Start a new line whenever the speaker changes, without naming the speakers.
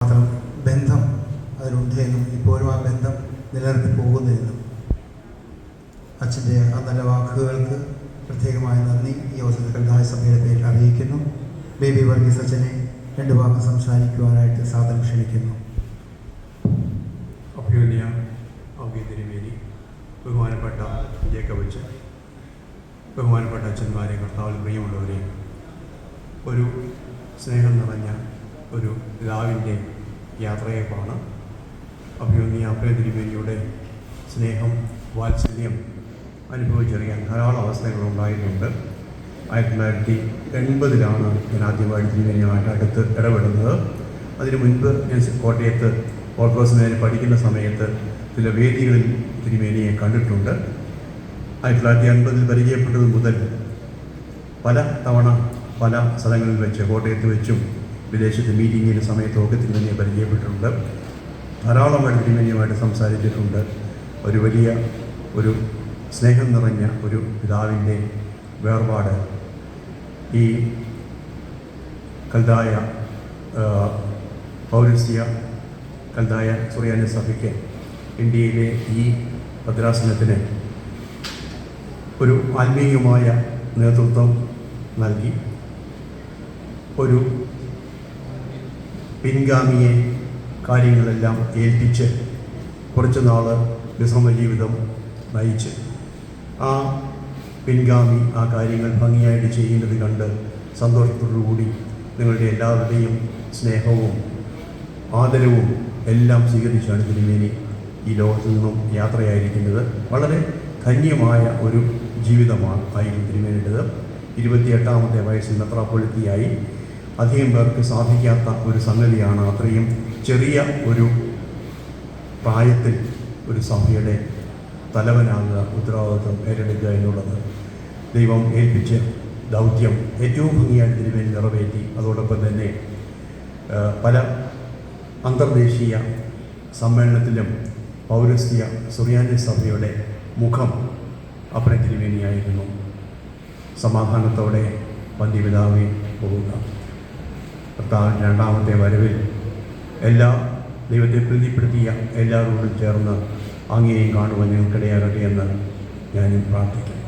മാത്രം ബന്ധം അതിലുണ്ട് എന്നും ഇപ്പോഴും ആ ബന്ധം നിലനിർത്തി പോകുന്നതെന്നും അച്ഛൻ്റെ ആ നല്ല വാക്കുകൾക്ക് പ്രത്യേകമായ നന്ദി ഈ അവസരത്തിൽ കൽതായ സഭയുടെ പേരിൽ അറിയിക്കുന്നു. ബേബി വർഗീസ് അച്ഛനെ 2 വാക്ക് സംസാരിക്കുവാനായിട്ട് സാദരം ക്ഷണിക്കുന്നു.
അഭ്യുന്നയ ഔഗീതിരിമേരി, ബഹുമാനപ്പെട്ട ജേക്കബ് അച്ഛൻ, ബഹുമാനപ്പെട്ട അച്ഛന്മാരെ, കർത്താവിൽ പ്രിയമുള്ളവരെ, ഒരു സ്നേഹം നിറഞ്ഞ ഒരു പിതാവിൻ്റെ യാത്രയപ്പാണ്. അഭ്യുന്നയ അഭ്യതിരിമേരിയുടെ സ്നേഹം, വാത്സല്യം അനുഭവിച്ചറിയാൻ ധാരാളം അവസരങ്ങളുണ്ടായിട്ടുണ്ട്. 1980 ഞാൻ ആദ്യമായിട്ട് തിരുമേനിയുമായിട്ട് അടുത്ത് ഇടപെടുന്നത്. അതിനു മുൻപ് ഞാൻ കോട്ടയത്ത് ഓർത്തോസിനെ പഠിക്കുന്ന സമയത്ത് ചില വേദികളിൽ തിരുമേനിയെ കണ്ടിട്ടുണ്ട്. 1980 പരിചയപ്പെട്ടത് മുതൽ പല തവണ പല സ്ഥലങ്ങളിൽ വെച്ച്, കോട്ടയത്ത് വെച്ചും വിദേശത്ത് മീറ്റിങ്ങിൻ്റെ സമയത്തൊക്കെ തിരുമേനിയെ പരിചയപ്പെട്ടിട്ടുണ്ട്. ധാരാളമായിട്ട് തിരുമേനിയുമായിട്ട് സംസാരിച്ചിട്ടുണ്ട്. ഒരു വലിയ ഒരു സ്നേഹം നിറഞ്ഞ ഒരു പിതാവിൻ്റെ വേർപാട് ഈ കൽതായ പൗരസ്ത്യ കൽതായ സുറിയാനി സഭയ്ക്ക്, ഇന്ത്യയിലെ ഈ ഭദ്രാസനത്തിന് ഒരു ആത്മീയമായ നേതൃത്വം നൽകി, ഒരു പിൻഗാമിയെ കാര്യങ്ങളെല്ലാം ഏൽപ്പിച്ച് കുറച്ച് നാൾ വിശ്രമ ജീവിതം നയിച്ച് ആ പിൻഗാമി ആ കാര്യങ്ങൾ ഭംഗിയായിട്ട് ചെയ്യുന്നത് കണ്ട് സന്തോഷത്തോടുകൂടി നിങ്ങളുടെ എല്ലാവരുടെയും സ്നേഹവും ആദരവും എല്ലാം സ്വീകരിച്ചാണ് തിരുമേനി ഈ ലോകത്തു നിന്നും യാത്രയായിരിക്കുന്നത്. വളരെ ധന്യമായ ഒരു ജീവിതമാണ് ആയിരുന്നു തിരുമേനിയുടേത്. 28ാമത്തെ വയസ്സിൽ മെത്രാപ്പൊളിത്തയായി. അധികം പേർക്ക് സാധിക്കാത്ത ഒരു സംഗതിയാണ് അത്രയും ചെറിയ ഒരു പ്രായത്തിൽ ഒരു സഭയുടെ തലവനാകുക, ഉത്തരവാദിത്വം ഏറ്റെടുക്കുക എന്നുള്ളത്. ദൈവം ഏൽപ്പിച്ച ദൗത്യം ഏറ്റവും ഭംഗിയായിട്ട് തിരുമേനി നിറവേറ്റി. അതോടൊപ്പം തന്നെ പല അന്തർദേശീയ സമ്മേളനത്തിലും പൗരസ്ത്യ സുറിയാനി സഭയുടെ മുഖം അപ്പനെ തിരുമേനിയായിരുന്നു. സമാധാനത്തോടെ വന്ധ്യപിതാവേ പോവുക. കർത്താവിൻ്റെ 2ാമത്തെ വരവിൽ എല്ലാ ദൈവത്തെ പ്രീതിപ്പെടുത്തിയ എല്ലാവരോടും ചേർന്ന് അങ്ങേയും കാണുവാൻ ഞങ്ങൾക്കിടയാകട്ടെ എന്ന് ഞാനും പ്രാർത്ഥിക്കുന്നു.